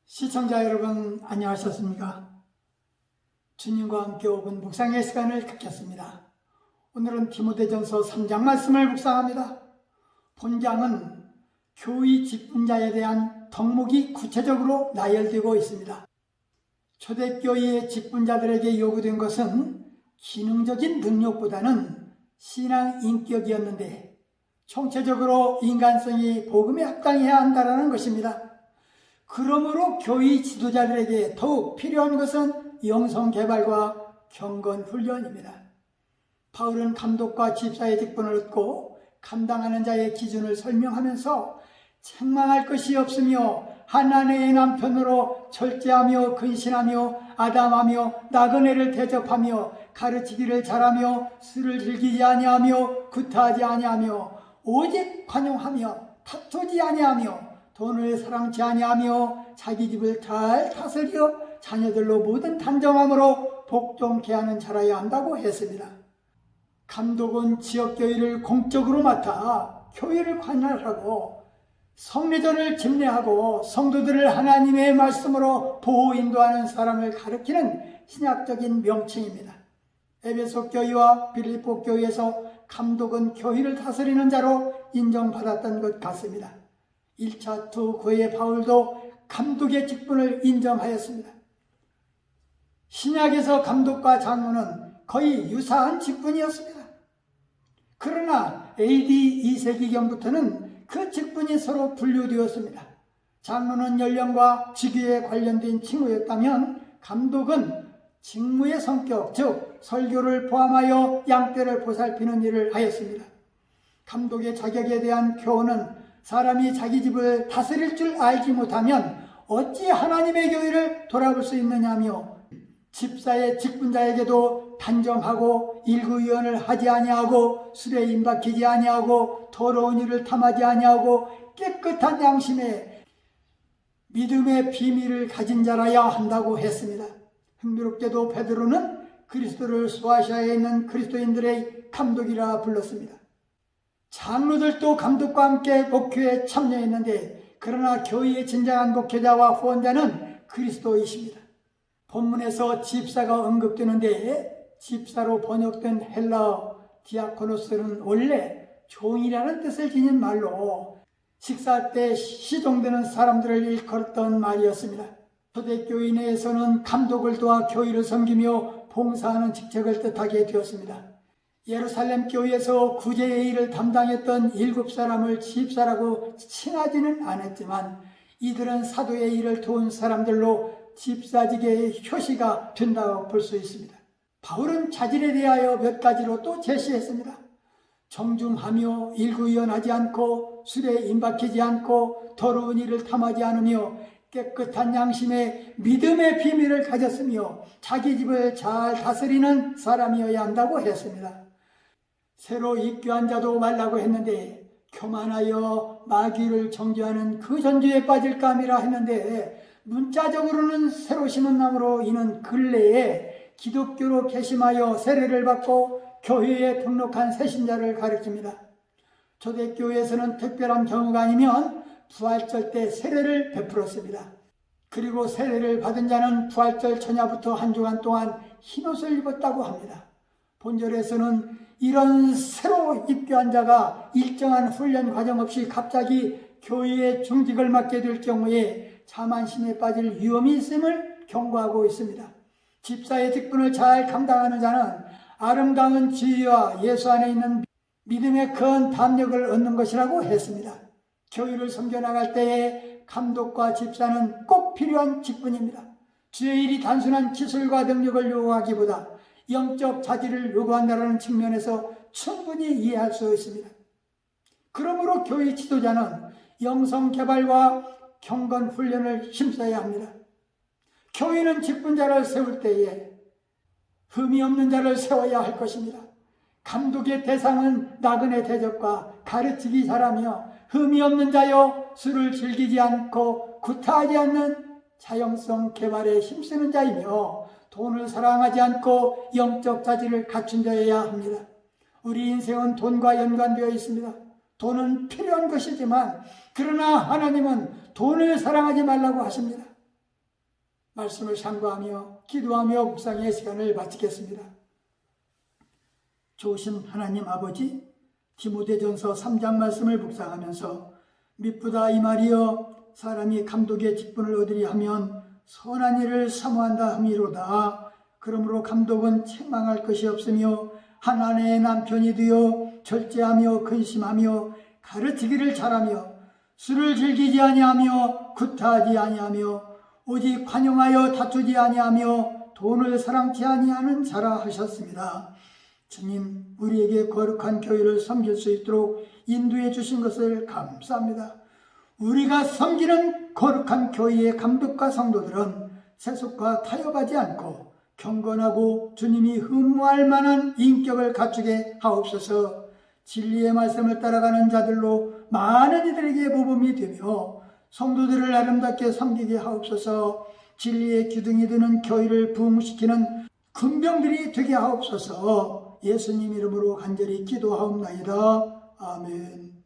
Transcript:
시청자 여러분, 안녕하셨습니까? 주님과 함께 5분 묵상의 시간을 갖겠습니다. 오늘은 디모데전서 3장 말씀을 묵상합니다. 본장은 교의 직분자에 대한 덕목이 구체적으로 나열되고 있습니다. 초대교회의 직분자들에게 요구된 것은 기능적인 능력보다는 신앙 인격이었는데, 총체적으로 인간성이 복음에 합당해야 한다는 것입니다. 그러므로 교회 지도자들에게 더욱 필요한 것은 영성개발과 경건훈련입니다. 바울은 감독과 집사의 직분을 얻고 감당하는 자의 기준을 설명하면서 책망할 것이 없으며 한 아내의 남편으로 절제하며 근신하며 아담하며 나그네를 대접하며 가르치기를 잘하며 술을 즐기지 아니하며 구타하지 아니하며 오직 관용하며 다투지 아니하며 돈을 사랑치 아니하며 자기 집을 잘 다스려 자녀들로 모든 단정함으로 복종케 하는 자라야 한다고 했습니다. 감독은 지역교회를 공적으로 맡아 교회를 관할하고 성례전을 집례하고 성도들을 하나님의 말씀으로 보호 인도하는 사람을 가리키는 신약적인 명칭입니다. 에베소 교회와 빌립보 교회에서 감독은 교회를 다스리는 자로 인정받았던 것 같습니다. 1차 교회 바울도 감독의 직분을 인정하였습니다. 신약에서 감독과 장로는 거의 유사한 직분이었습니다. 그러나 AD 2세기경부터는 그 직분이 서로 분류되었습니다. 장로는 연령과 직위에 관련된 칭호였다면 감독은 직무의 성격, 즉 설교를 포함하여 양떼를 보살피는 일을 하였습니다. 감독의 자격에 대한 교훈은 사람이 자기 집을 다스릴 줄 알지 못하면 어찌 하나님의 교회를 돌아볼 수 있느냐며, 집사의 직분자에게도 단정하고 일구위원을 하지 아니하고 술에 임박히지 아니하고 더러운 일을 탐하지 아니하고 깨끗한 양심에 믿음의 비밀을 가진 자라야 한다고 했습니다. 흥미롭게도 베드로는 그리스도를 소아시아에 있는 그리스도인들의 감독이라 불렀습니다. 장로들도 감독과 함께 목회에 참여했는데, 그러나 교회의 진정한 목회자와 후원자는 그리스도이십니다. 본문에서 집사가 언급되는데, 집사로 번역된 헬라어 디아코노스는 원래 종이라는 뜻을 지닌 말로 식사 때 시종되는 사람들을 일컬었던 말이었습니다. 초대교회 내에서는 감독을 도와 교회를 섬기며 봉사하는 직책을 뜻하게 되었습니다. 예루살렘 교회에서 구제의 일을 담당했던 7사람을 집사라고 칭하지는 않았지만 이들은 사도의 일을 도운 사람들로 집사직의 효시가 된다고 볼 수 있습니다. 바울은 자질에 대하여 몇 가지로 또 제시했습니다. 정중하며 일구위원하지 않고 술에 임박히지 않고 더러운 일을 탐하지 않으며 깨끗한 양심에 믿음의 비밀을 가졌으며 자기 집을 잘 다스리는 사람이어야 한다고 했습니다. 새로 입교한 자도 말라고 했는데, 교만하여 마귀를 정죄하는 그 전주에 빠질까 함이라 했는데, 문자적으로는 새로 심은 나무로 이는 근래에 기독교로 개심하여 세례를 받고 교회에 등록한 새신자를 가리킵니다. 초대교회에서는 특별한 경우가 아니면 부활절 때 세례를 베풀었습니다. 그리고 세례를 받은 자는 부활절 전야부터 한 주간 동안 흰옷을 입었다고 합니다. 본절에서는 이런 새로 입교한 자가 일정한 훈련 과정 없이 갑자기 교회의 중직을 맡게 될 경우에 자만심에 빠질 위험이 있음을 경고하고 있습니다. 집사의 직분을 잘 감당하는 자는 아름다운 지혜와 예수 안에 있는 믿음의 큰 담력을 얻는 것이라고 했습니다. 교회를 섬겨나갈 때에 감독과 집사는 꼭 필요한 직분입니다. 주의 일이 단순한 기술과 능력을 요구하기보다 영적 자질을 요구한다는 측면에서 충분히 이해할 수 있습니다. 그러므로 교회 지도자는 영성개발과 경건훈련을 힘써야 합니다. 교회는 직분자를 세울 때에 흠이 없는 자를 세워야 할 것입니다. 감독의 대상은 나그네 대접과 가르치기 잘하며 흠이 없는 자여 술을 즐기지 않고 구타하지 않는 자영성 개발에 힘쓰는 자이며 돈을 사랑하지 않고 영적 자질을 갖춘 자여야 합니다. 우리 인생은 돈과 연관되어 있습니다. 돈은 필요한 것이지만 그러나 하나님은 돈을 사랑하지 말라고 하십니다. 말씀을 상고하며 기도하며 묵상의 시간을 마치겠습니다. 좋으신 하나님 아버지, 디모데전서 3장 말씀을 묵상하면서 미쁘다 이 말이여 사람이 감독의 직분을 얻으려 하면 선한 일을 사모한다 함이로다. 그러므로 감독은 책망할 것이 없으며 한 아내의 남편이 되어 절제하며 근심하며 가르치기를 잘하며 술을 즐기지 아니하며 구타하지 아니하며 오직 관용하여 다투지 아니하며 돈을 사랑치 아니하는 자라 하셨습니다. 주님, 우리에게 거룩한 교회를 섬길 수 있도록 인도해 주신 것을 감사합니다. 우리가 섬기는 거룩한 교회의 감독과 성도들은 세속과 타협하지 않고 경건하고 주님이 흠모할 만한 인격을 갖추게 하옵소서. 진리의 말씀을 따라가는 자들로 많은 이들에게 모범이 되며 성도들을 아름답게 섬기게 하옵소서. 진리의 기둥이 되는 교회를 부흥시키는 군병들이 되게 하옵소서. 예수님 이름으로 간절히 기도하옵나이다. 아멘.